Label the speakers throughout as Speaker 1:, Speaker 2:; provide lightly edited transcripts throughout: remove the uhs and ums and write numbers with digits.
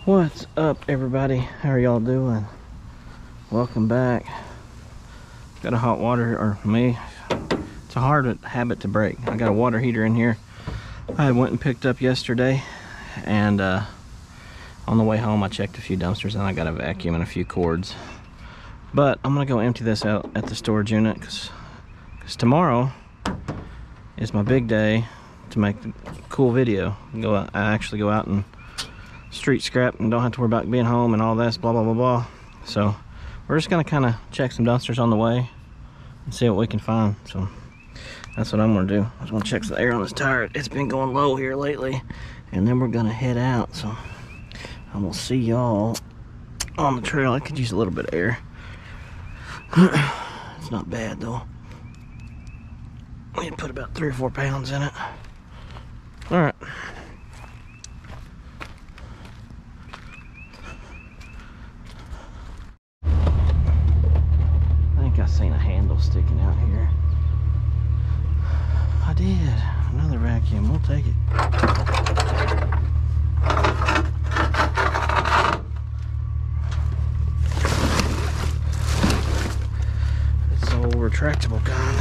Speaker 1: What's up, everybody? How are y'all doing? Welcome back. Got a hot water, or me, it's a hard habit to break. I got a water heater in here I went and picked up yesterday, and on the way home I checked a few dumpsters and I got a vacuum and a few cords. But I'm gonna go empty this out at the storage unit because tomorrow is my big day to make a cool video. I actually go out and street scrap and don't have to worry about being home and all this blah blah blah blah. So we're just gonna kind of check some dumpsters on the way and see what we can find. So that's what I'm gonna do. I just want to check the air on this tire. It's been going low here lately, and then we're gonna head out. So I'm gonna see y'all on the trail. I could use a little bit of air. It's not bad though. I need to put about 3 or 4 pounds in it. All right. I seen a handle sticking out here. I did. Another vacuum. We'll take it. It's an old retractable gun.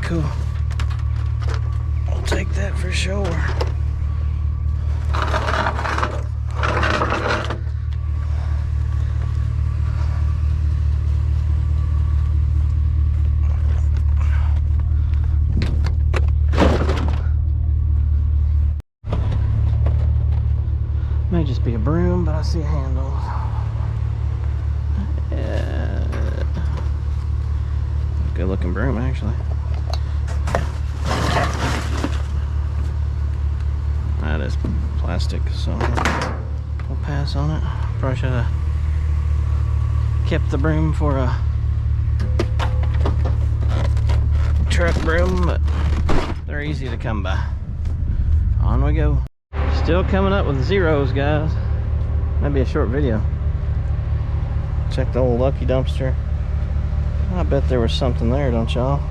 Speaker 1: Cool. I'll take that for sure. May just be a broom, but I see a handle. Good looking broom, actually. That is plastic, so we'll pass on it. Probably should have kept the broom for a truck broom, but they're easy to come by. On we go. Still coming up with zeros, guys. Might be a short video. Check the old Lucky dumpster. I bet there was something there, don't y'all?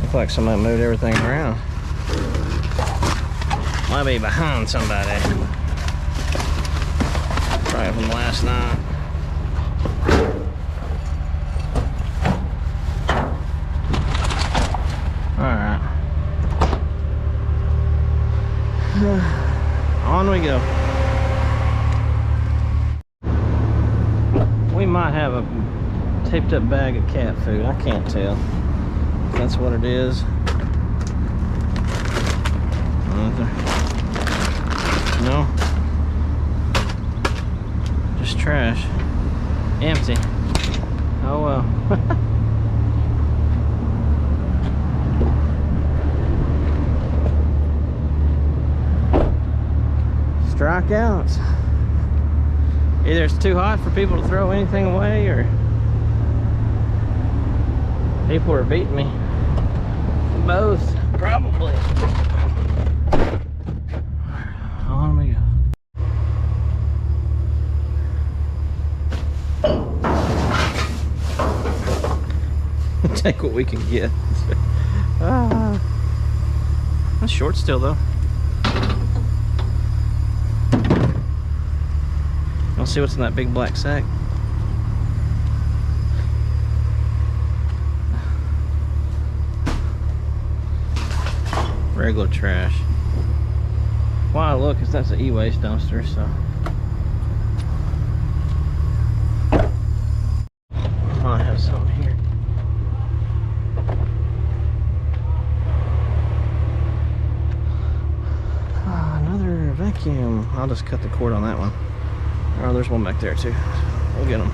Speaker 1: Looks like somebody moved everything around. Might be behind somebody. Probably from last night. Alright. On we go. We might have a taped up bag of cat food. I can't tell if that's what it is. No, just trash. Empty. Oh well. Strikeouts. Either it's too hot for people to throw anything away, or people are beating me. Both, probably. On we go. Take what we can get. That's short still, though. I'll see what's in that big black sack. Regular trash. Why I look is that's an e-waste dumpster, so I have something here. Another vacuum. I'll just cut the cord on that one. Oh, there's one back there too. We'll get them.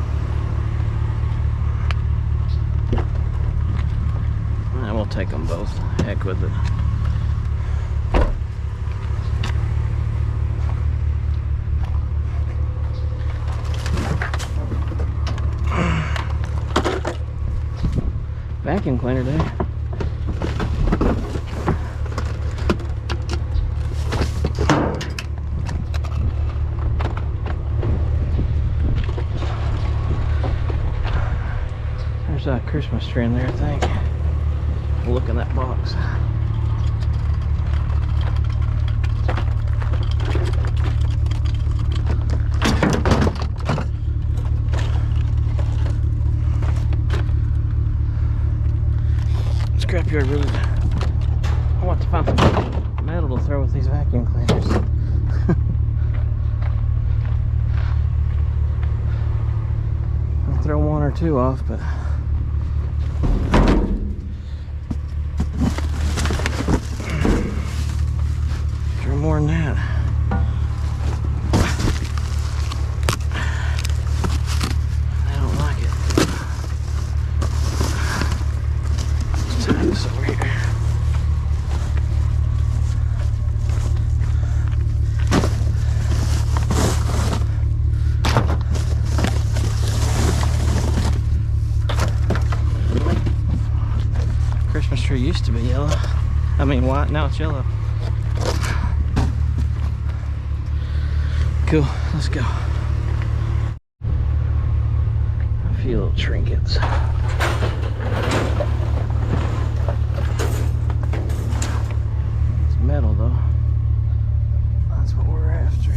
Speaker 1: And we'll take them both. Heck with it. Vacuum cleaner day. There's a Christmas tree in there, I think. Look in that box. Scrapyard really. I want to find some metal to throw with these vacuum cleaners. I'll throw one or two off, but throw more than that. I don't like it. Let's tie this over here. Christmas tree used to be yellow. I mean white, now it's yellow. Cool, let's go. A few little trinkets. It's metal though. That's what we're after.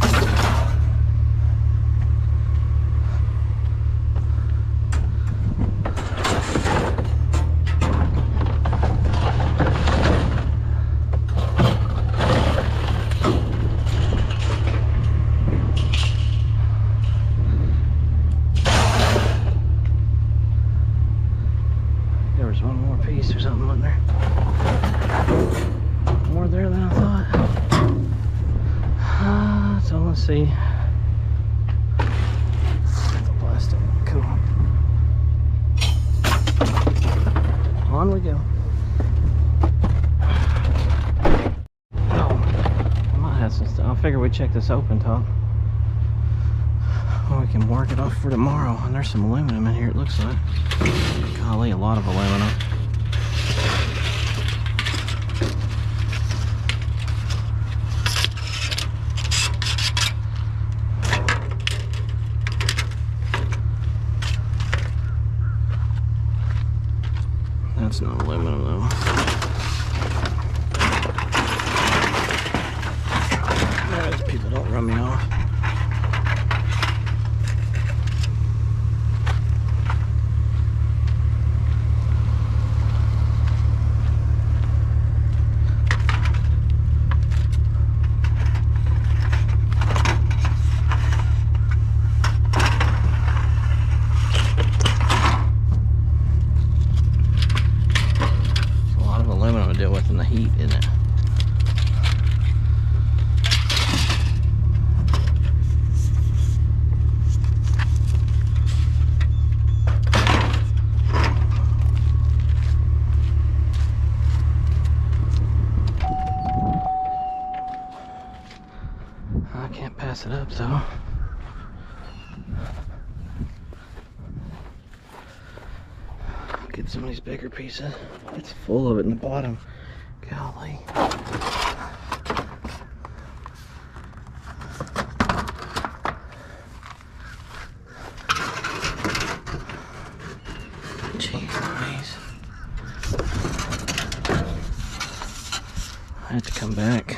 Speaker 1: One more piece or something in there. More there than I thought. So let's see. Plastic. Cool. On we go. Oh, I might have some stuff. I figure we check this open top. Well, we can mark it off for tomorrow. And there's some aluminum in here, it looks like. Golly, a lot of aluminum. That's not aluminum though. Those people don't run me off. Deal with in the heat, isn't it? I can't pass it up though. Get some of these bigger pieces. It's full of it in the bottom. Golly. Jeez Louise. I have to come back.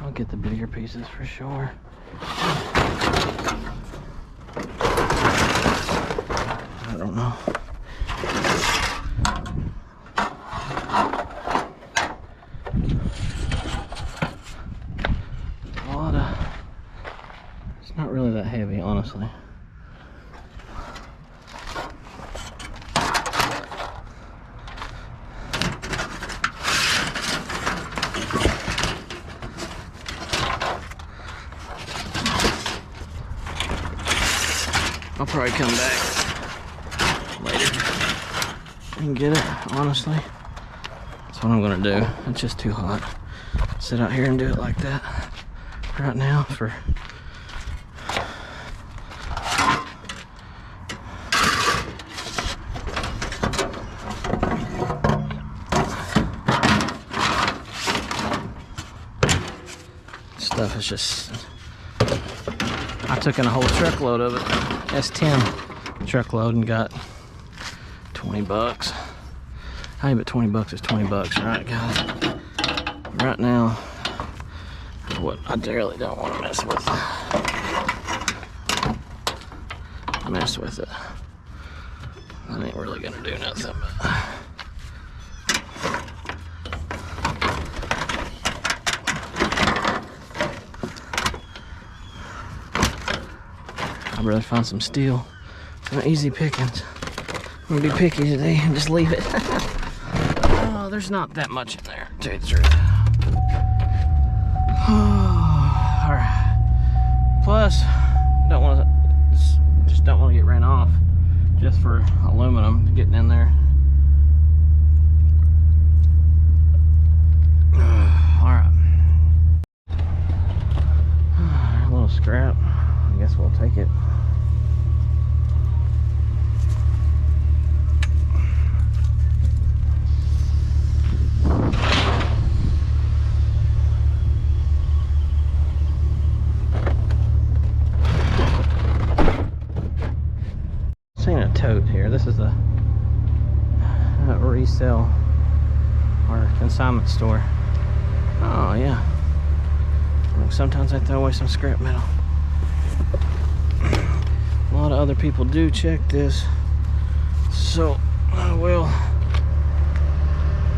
Speaker 1: I'll get the bigger pieces for sure. I don't know. A lot of, it's not really that heavy, honestly. I'll probably come back later and get it, honestly. That's what I'm gonna do. It's just too hot. Sit out here and do it like that right now for stuff is just, I took in a whole truckload of it, S10 truckload, and got 20 bucks. Hey, but 20 bucks is 20 bucks, right, guys? Right now, what I really don't want to mess with. That ain't really gonna do nothing, but I'd rather find some steel, some easy pickings. I'm gonna be picky today and just leave it. Oh, there's not that much in there, to tell you the truth. All right. Plus, don't want to just don't want to get ran off just for aluminum getting in there. All right. A little scrap. I guess we'll take it. Seen a tote here. This is a Resale or consignment store. Oh yeah. Sometimes I throw away some scrap metal. A lot of other people do check this, so I will.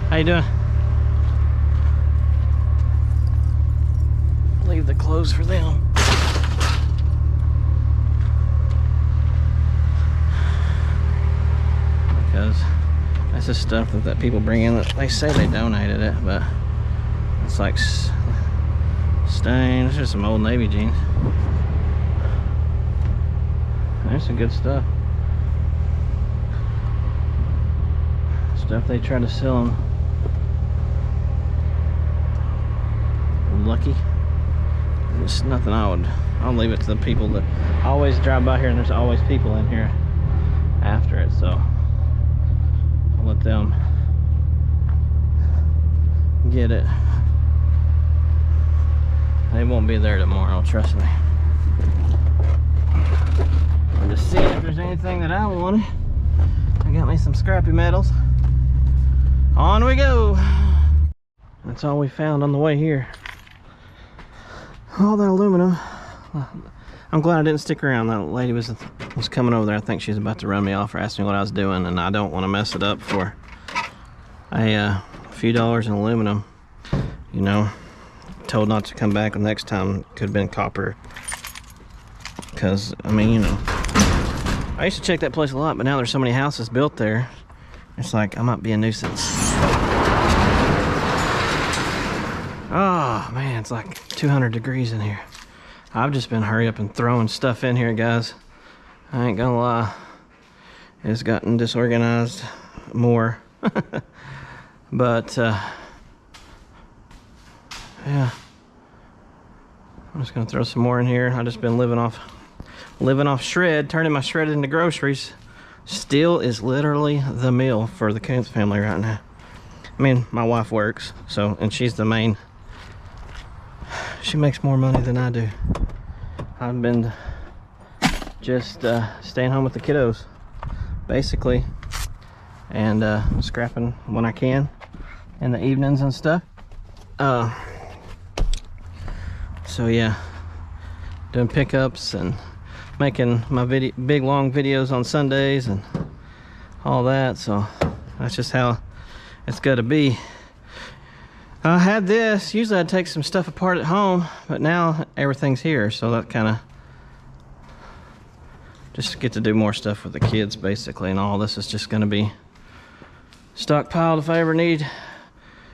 Speaker 1: How you doing? Leave the clothes for them. Because that's the stuff that people bring in that they say they donated it, but it's like stains. It's just some old Navy jeans. There's some good stuff. Stuff they try to sell them. Lucky. It's nothing I'll leave it to the people that I always drive by here, and there's always people in here after it, so I'll let them get it. They won't be there tomorrow, trust me. I'm just seeing if there's anything that I wanted. I got me some scrappy metals. On we go. That's all we found on the way here. All that aluminum. I'm glad I didn't stick around. That lady was coming over there. I think she's about to run me off or ask me what I was doing, and I don't want to mess it up for a few dollars in aluminum. You know, told not to come back the next time. Could have been copper. Because, I mean, you know, I used to check that place a lot, but now there's so many houses built there. It's like I might be a nuisance. Oh man, it's like 200 degrees in here. I've just been hurry up and throwing stuff in here, guys. I ain't gonna lie. It's gotten disorganized more. But yeah, I'm just gonna throw some more in here. I've just been living off shred, turning my shred into groceries. Steel is literally the meal for the Coonts family right now. I mean, my wife works, so, and she's the main. She makes more money than I do. I've been just staying home with the kiddos, basically, and scrapping when I can in the evenings and stuff. So yeah, doing pickups and making my big long videos on Sundays and all that. So that's just how it's got to be. I had this. Usually I'd take some stuff apart at home, but now everything's here, so that kind of just get to do more stuff with the kids basically, and all this is just going to be stockpiled if I ever need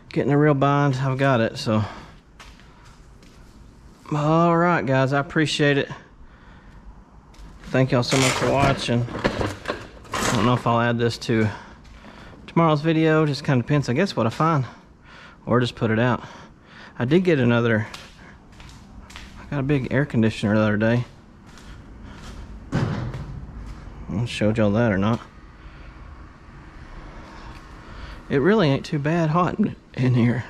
Speaker 1: getting a real bind. I've got it. So all right guys, I appreciate it. thank y'all so much for watching. I don't know if I'll add this to tomorrow's video. Just kind of depends, I guess, what I find, or just put it out. I did get another. I got a big air conditioner the other day. I don't know if I showed y'all that or not. It really ain't too bad hot in here.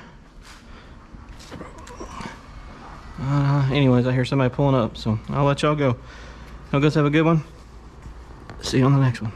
Speaker 1: Anyways, I hear somebody pulling up, so I'll let y'all go. Y'all guys have a good one. See you on the next one.